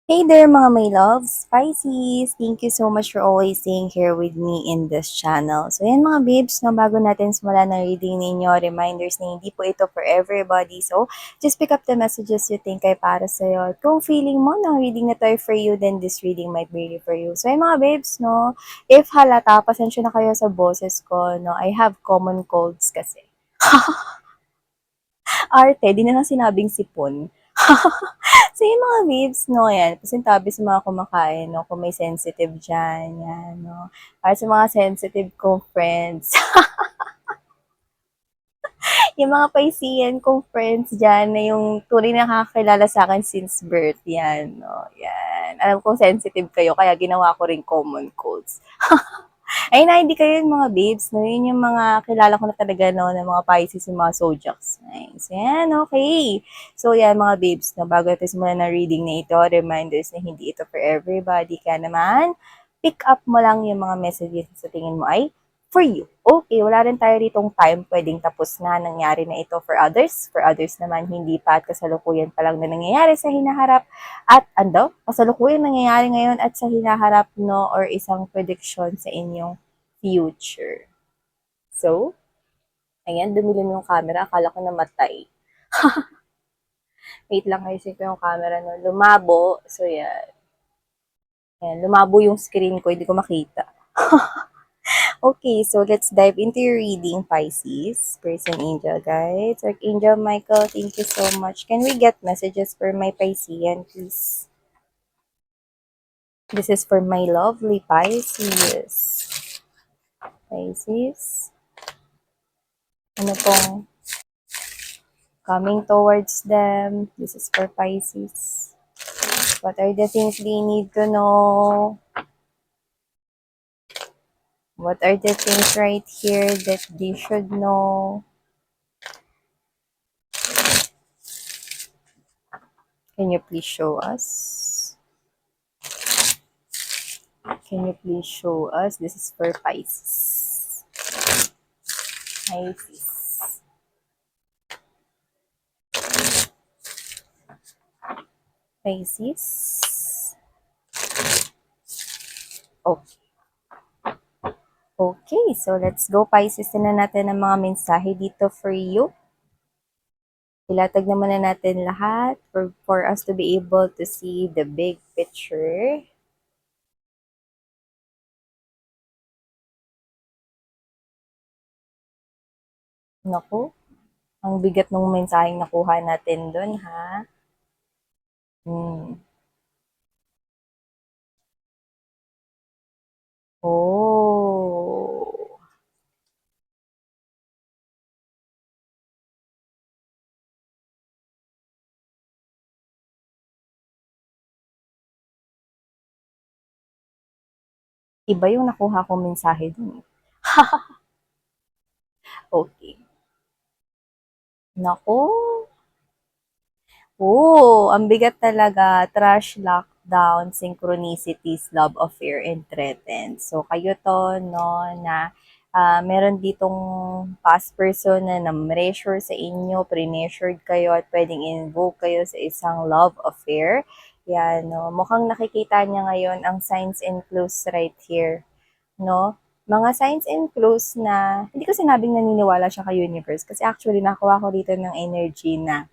Hey there mga my loves, Pisces! Thank you so much for always staying here with me in this channel. So yan mga babes, no, bago natin simula ng reading ninyo, reminders na hindi po ito for everybody. So just pick up the messages you think ay para sa'yo. At kung feeling mo na reading na tayo for you, then this reading might be really for you. So yan mga babes, no, if halata, pasensya na kayo sa boses ko, no, I have common colds kasi. Arte, di na lang sinabing sipon. So, yung mga babes, no, yan, pasintabi sa mga kumakain, no, kung may sensitive dyan, yan, no. Para sa mga sensitive kong friends, yung mga paisiyan kong friends dyan, na yung tunay na nakakakilala sa akin since birth, yan, no, yan. Alam kong sensitive kayo, kaya ginawa ko rin common colds. Ay na, hindi kayo yung mga babes, no? Yun yung mga kilala ko na talaga, no, ng mga Pisces, yung mga Zodiacs. Nice. Yan, okay. So, yan, mga babes, no, bago ito simula na reading na ito, reminders na hindi ito for everybody. Kaya naman, pick up mo lang yung mga messages sa tingin mo ay for you. Okay, wala rin tayo ditong time pwedeng tapos na nangyari na ito for others. For others naman, hindi pa at kasalukuyan pa lang na nangyayari sa hinaharap. At ano, kasalukuyan nangyayari ngayon at sa hinaharap, no, or isang prediction sa inyong future. So, ayan, dumilim yung camera. Akala ko namatay. Wait lang, ayusin ko yung camera, no. Lumabo. So, yan. Ayan, lumabo yung screen ko. Hindi ko makita. Okay, so let's dive into your reading, Pisces. Person Angel Guides. Archangel Michael, thank you so much. Can we get messages for my Piscean, please? This is for my lovely Pisces. Pisces. Ano pong coming towards them? This is for Pisces. What are the things they need to know? What are the things right here that they should know? Can you please show us? Can you please show us? This is for Pisces. Pisces. Pisces. Okay. Okay, so let's go Pisces. Tignan natin ang mga mensahe dito for you. Ilatag naman na natin lahat for us to be able to see the big picture. Naku, ang bigat ng mensaheng nakuha natin doon, ha? Hmm. Oh. Iba yung nakuha kong mensahe doon. Okay. Naku. Oh, ang bigat talaga. Trash, lockdown, synchronicities, love affair, and threatened. So, kayo to, no, na meron ditong past person na na-pressure sa inyo, pre-pressured kayo at pwedeng invoke kayo sa isang love affair. Yan, no. Mukhang nakikita niya ngayon ang signs and clues right here, no? Mga signs and clues na, hindi ko sinabing naniniwala siya kay universe kasi actually nakuha ko dito ng energy na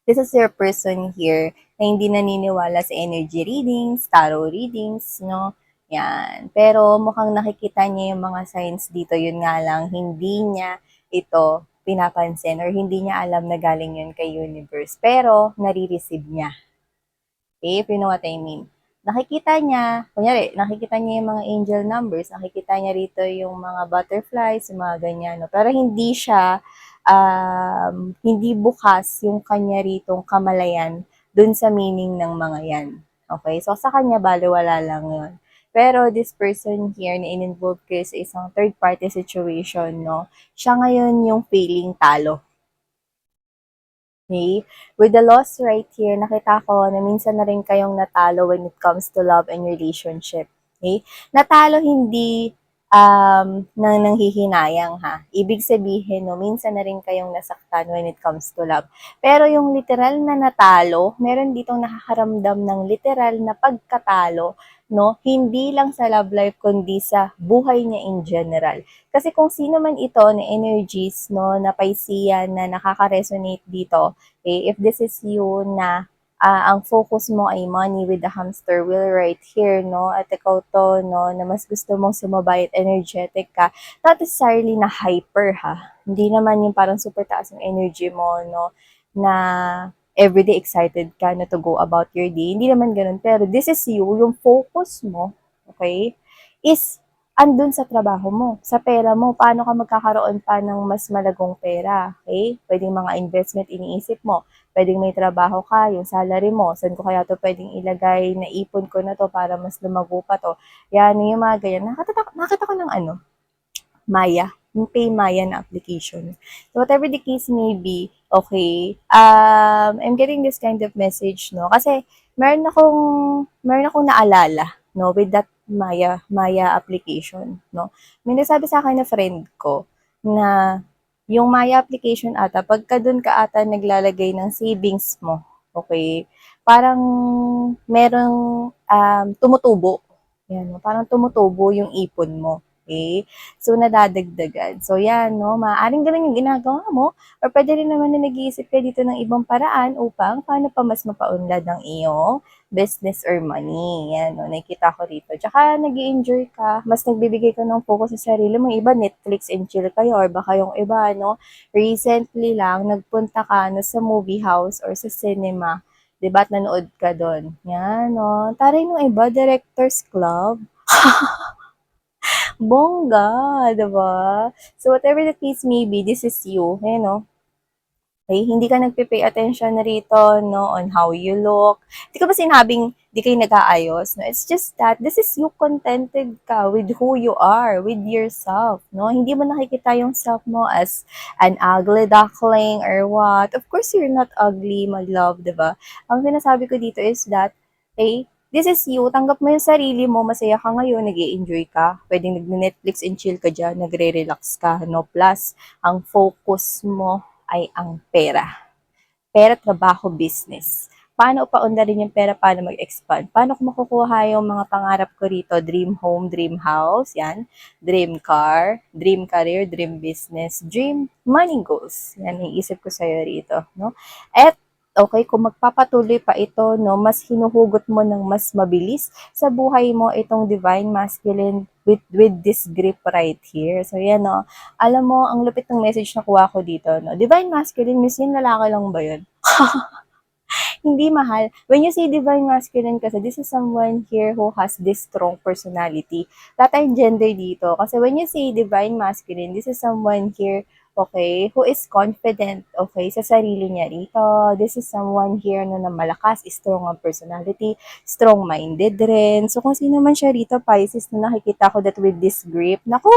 this is your person here na hindi naniniwala sa energy readings, tarot readings, no? Yan. Pero mukhang nakikita niya yung mga signs dito. Yun nga lang, hindi niya ito pinapansin or hindi niya alam na galing yun kay universe. Pero, nare-receive niya. Okay, if you know what I mean. Nakikita niya, kunyari, nakikita niya yung mga angel numbers, nakikita niya rito yung mga butterflies, yung mga ganyan, no? Pero hindi siya, hindi bukas yung kanya ritong kamalayan dun sa meaning ng mga yan. Okay? So, sa kanya, baliwala lang yun. Pero this person here na in-involve kayo sa isang third-party situation, no? Siya ngayon yung feeling talo. Okay? With the loss right here, nakita ko na minsan na rin kayong natalo when it comes to love and relationship. Okay? Natalo hindi na nanghihinayang ha. Ibig sabihin, no, minsan na rin kayong nasaktan when it comes to love. Pero yung literal na natalo, meron ditong nakakaramdam ng literal na pagkatalo, no? Hindi lang sa love life, kundi sa buhay niya in general. Kasi kung sino man ito na energies, no, na Piscean na nakaka-resonate dito, if this is you na ang focus mo ay money with the hamster wheel right here, no? At ikaw to, no, na mas gusto mong sumabay at energetic ka. Not necessarily na hyper, ha? Hindi naman yung parang super taas ng energy mo, no? Na everyday excited ka na to go about your day. Hindi naman ganun. Pero this is you, yung focus mo, okay, is andun sa trabaho mo, sa pera mo, paano ka magkakaroon pa ng mas malagong pera, okay? Pwedeng mga investment iniisip mo, pwedeng may trabaho ka, yung salary mo, saan ko kaya to pwedeng ilagay, naipon ko na to para mas lumago pa to. Yan, yung mga ganyan. Nakita ko ng ano, Maya, yung PayMaya na application. So whatever the case may be, okay, I'm getting this kind of message, no? Kasi meron akong naalala, no, with that Maya application, no? May nasabi sa akin na friend ko na yung Maya application ata, pagka dun ka ata naglalagay ng savings mo, okay, parang merong tumutubo. Yan, no? Parang tumutubo yung ipon mo. Okay? So, nadadagdagan. So, yan, no? Maaaring ganun yung ginagawa mo. Or pwede rin naman na nag-iisip ka dito ng ibang paraan upang paano pa mas mapaunlad ang iyong business or money. Yan, no? Nakikita ko rito. Tsaka, nag enjoy ka. Mas nagbibigay ka ng focus sa sarili mo. Iba, Netflix and chill kayo. Or baka yung iba, no? Recently lang, nagpunta ka no, sa movie house or sa cinema. Diba? At nanood ka doon. Yan, no? Taray nung iba, Directors Club. Bongga, 'di ba? So whatever the case may be, this is you, you know. Okay, hindi ka nagpe-pay attention rito, no, on how you look. Di ka ba sinabing di kayo nag-aayos, no? It's just that this is you contented ka with who you are, with yourself, no? Hindi mo nakikita yung self mo as an ugly duckling or what. Of course, you're not ugly, my love, di ba? Ang sinasabi ko dito is that, okay, this is you, tanggap mo yung sarili mo, masaya ka ngayon, nag enjoy ka, pwedeng nag-Netflix and chill ka dyan, nagre-relax ka, no? Plus, ang focus mo ay ang pera. Pera, trabaho, business. Paano paundarin yung pera, paano mag-expand? Paano ko makukuha yung mga pangarap ko rito? Dream home, dream house, yan. Dream car, dream career, dream business, dream money goals. Yan, iisip ko sa'yo rito. No? At okay, kung magpapatuloy pa ito, no, mas hinuhugot mo ng mas mabilis sa buhay mo itong divine masculine with this grip right here. So, yan, no. Alam mo, ang lupit ng message na kuha ko dito, no. Divine masculine, miss yun, lalaki lang ba yun? Hindi mahal. When you say divine masculine kasi, this is someone here who has this strong personality. Wala tayong gender dito. Kasi when you say divine masculine, this is someone here, okay, who is confident, okay, sa sarili niya rito. This is someone here no, na malakas, strong ang personality, strong-minded rin. So, kung sino man siya rito, Pisces, na nakikita ko that with this grip, naku,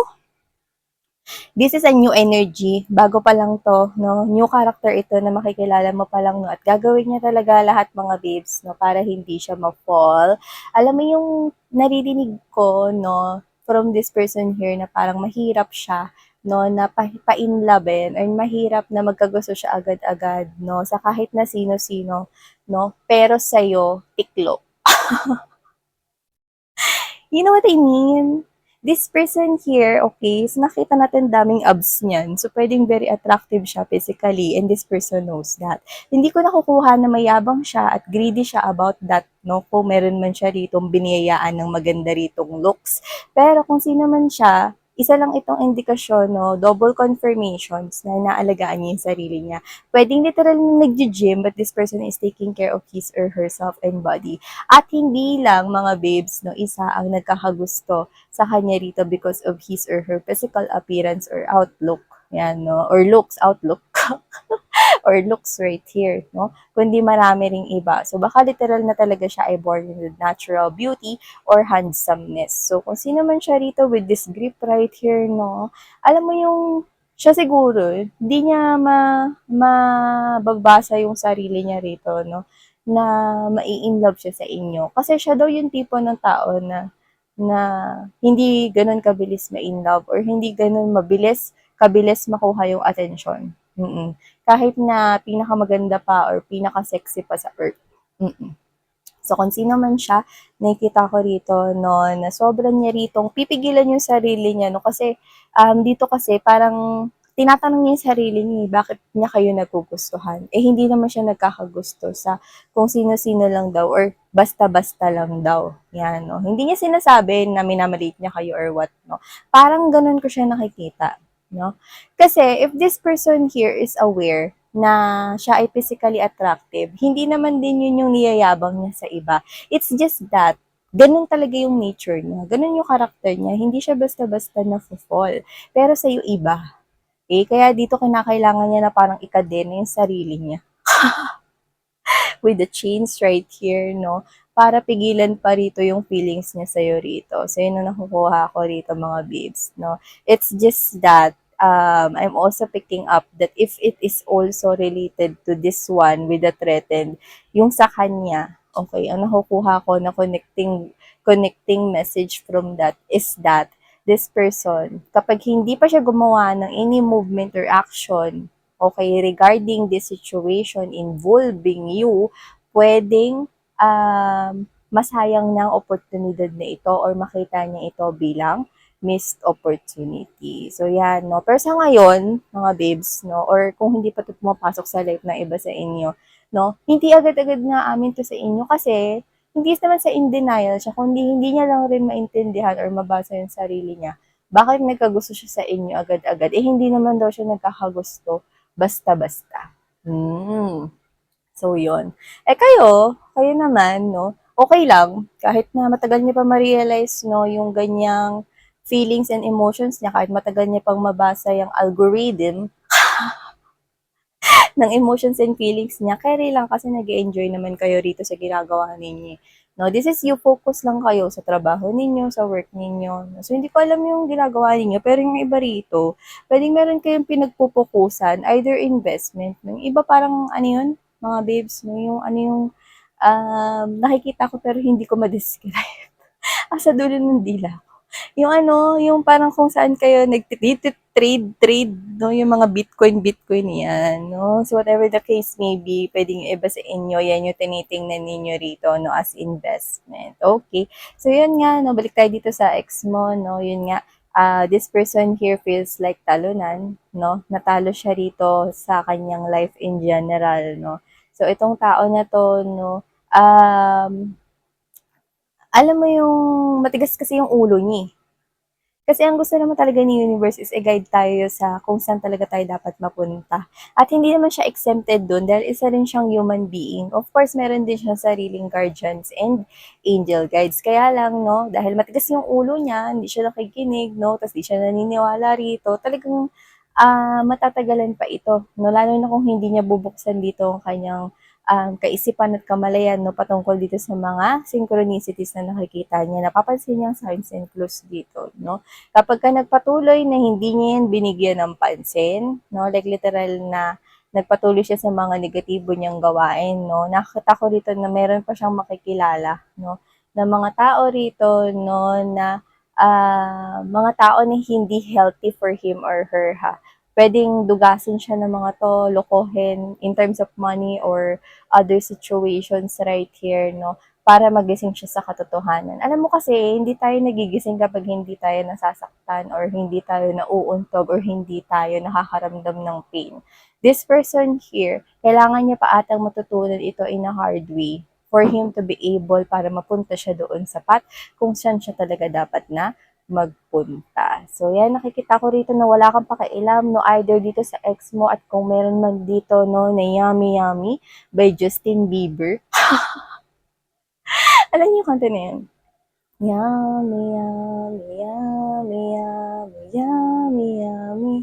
this is a new energy. Bago pa lang to, no? New character ito na makikilala mo pa lang, no? At gagawin niya talaga lahat mga babes, no? Para hindi siya ma-fall. Alam mo yung naririnig ko, no? From this person here na parang mahirap siya, no? Na pa-inlaben or mahirap na magkagusto siya agad-agad, no? Sa kahit na sino-sino, no? Pero sa'yo, tiklo. You know what I mean? This person here, okay, so nakita natin daming abs niyan. So, pwedeng very attractive siya physically and this person knows that. Hindi ko nakukuha na mayabang siya at greedy siya about that, no? Kung meron man siya ritong biniyayaan ng maganda ritong looks. Pero kung sino man siya, isa lang itong indikasyon, no? Double confirmations na inaalagaan niya yung sarili niya. Pwedeng literal na nag-gym but this person is taking care of his or herself and body. At hindi lang mga babes, no, isa ang nagkakagusto sa kanya rito because of his or her physical appearance or outlook. Yan, no? Or looks, outlook. Or looks right here, no? Kundi marami ring iba. So, baka literal na talaga siya ay born with natural beauty or handsomeness. So, kung sino man siya rito with this grip right here, no? Alam mo yung siya siguro, hindi niya mababasa yung sarili niya rito, no? Na mai-inlove siya sa inyo. Kasi siya daw yung tipo ng tao na na hindi gano'n kabilis ma-in love or hindi gano'n kabilis makuha yung atensyon. Kahit na pinakamaganda pa or pinaka-sexy pa sa earth. So, kung sino man siya, nakikita ko rito, no, na sobrang niya ritong pipigilan yung sarili niya, no, kasi, dito kasi parang tinatanong niya yung sarili niya, bakit niya kayo nagugustuhan? Eh, hindi naman siya nagkakagusto sa kung sino-sino lang daw or basta-basta lang daw. Yan, no. Hindi niya sinasabi na minamaliit niya kayo or what, no. Parang ganun ko siya nakikita, no. Kasi, if this person here is aware na siya ay physically attractive, hindi naman din yun yung niyayabang niya sa iba. It's just that, ganun talaga yung nature niya, ganun yung karakter niya, hindi siya basta-basta na-fall. Pero sa'yo iba. Eh, kaya dito kinakailangan niya na parang ikadena yung sarili niya with the chains right here, no? Para pigilan pa rito yung feelings niya sa'yo rito. So, yun ang nakukuha ko rito, mga babes, no? It's just that, I'm also picking up that if it is also related to this one with the threatened, yung sa kanya, okay, ang nakukuha ko na connecting message from that is that this person, kapag hindi pa siya gumawa ng any movement or action, okay, regarding this situation involving you, pwedeng masayang ng oportunidad na ito or makita niya ito bilang missed opportunity. So, yan, no? Pero sa ngayon, mga babes, no? Or kung hindi pa ito pumapasok sa life ng iba sa inyo, no? Hindi agad-agad nga amin to sa inyo kasi hindi naman sa in denial siya, kundi hindi niya lang rin maintindihan or mabasa yung sarili niya. Bakit nagkagusto siya sa inyo agad-agad? Eh, hindi naman daw siya nagkakagusto basta-basta. So, yon. Eh, kayo naman, no, okay lang, kahit na matagal niya pa ma-realize, no, yung ganyang feelings and emotions niya, kahit matagal niya pang mabasa yung algorithm ng emotions and feelings niya, carry lang kasi nag enjoy naman kayo rito sa ginagawa ninyo. No, this is you, focus lang kayo sa trabaho ninyo, sa work ninyo. So, hindi ko alam yung ginagawa ninyo, pero yung iba rito, pwedeng meron kayong pinagpupukusan, either investment. Yung iba parang, ano yun, mga babes, no, yung ano yung nakikita ko pero hindi ko ma-describe. Asa dulo ng dila. Yung ano, yung parang kung saan kayo trade, no? Yung mga Bitcoin yan, no? So, whatever the case may be, pwedeng iba sa inyo, yan yung tinitingnan ninyo rito, no? As investment. Okay. So, yun nga, no? Balik tayo dito sa ex mo, no? Yun nga, this person here feels like talunan, no? Natalo siya rito sa kanyang life in general, no? So, itong tao na to, no? Alam mo yung matigas kasi yung ulo niya, eh. Kasi ang gusto naman talaga ni universe is i-guide tayo sa kung saan talaga tayo dapat mapunta. At hindi naman siya exempted dun dahil isa rin siyang human being. Of course, meron din siyang sariling guardians and angel guides. Kaya lang, no, dahil matigas yung ulo niya, hindi siya nakikinig, no, tapos di siya naniniwala rito, talagang matatagalan pa ito. No, lalo na kung hindi niya bubuksan dito ang kanyang kaisipan at kamalayan, no, patungkol dito sa mga synchronicities na nakikita niya. Napapansin niya ang signs and clues dito, no. Kapag ka nagpatuloy na hindi niya yan binigyan ng pansin, no, like literal na nagpatuloy siya sa mga negatibo niyang gawain, no, nakita ko rito na meron pa siyang makikilala, no, na mga tao rito, no, na mga tao na hindi healthy for him or her, ha. Pwedeng dugasin siya ng mga to, lokohin in terms of money or other situations right here, no, para magising siya sa katotohanan. Alam mo kasi, hindi tayo nagigising kapag hindi tayo nasasaktan or hindi tayo nauuntog or hindi tayo nakakaramdam ng pain. This person here, kailangan niya pa atang matutunan ito in a hard way for him to be able para mapunta siya doon sa path kung saan siya talaga dapat na magpunta. So, yan, nakikita ko rito na wala kang pakialam, no, either dito sa ex mo at kung meron man dito, no, na Yummy Yummy by Justin Bieber. Alam niyo yung kanta na yun? Yummy, yummy, yummy, yummy, yummy, yummy.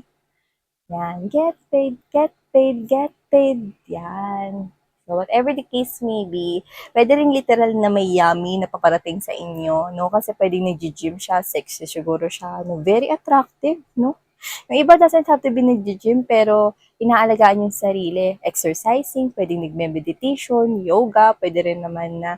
Yan, get paid, get paid, get paid. Yan. So, whatever the case may be, pwede rin literal na may yummy na paparating sa inyo, no? Kasi pwedeng nag-gym siya, sexy siguro siya, no? Very attractive, no? Yung iba doesn't have to be nag-gym, pero inaalagaan yung sarili. Exercising, pwedeng nag-meditation, yoga, pwede rin naman na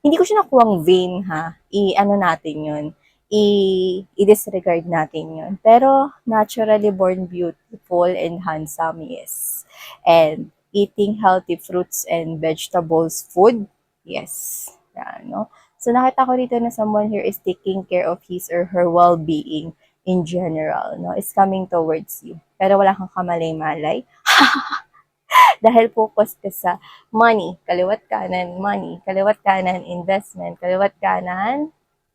Hindi ko siya nakuhang vain ha. I-ano natin yun. I-disregard natin yun. Pero naturally born beautiful and handsome, yes. And eating healthy fruits and vegetables food, yes. Yan, no? So nakita ko dito na someone here is taking care of his or her well-being in general, no? Is coming towards you. Pero wala kang kamalay-malay. Dahil focus ka sa money, kaliwat kanan money, kaliwat kanan investment, kaliwat kanan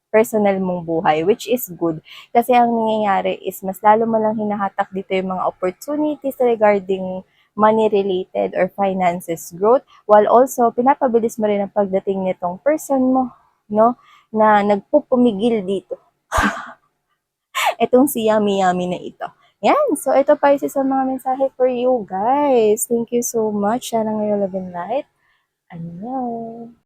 personal mong buhay, which is good. Kasi ang nangyayari is mas lalo mo lang hinahatak dito yung mga opportunities regarding money-related or finances growth, while also pinapabilis mo rin ang pagdating nitong person mo, no, na nagpupumigil dito. Itong si Yummy Yummy na ito. Yan. So, ito pa isa sa mga mensahe for you guys. Thank you so much. Sana ngayon love and light. Annyeong.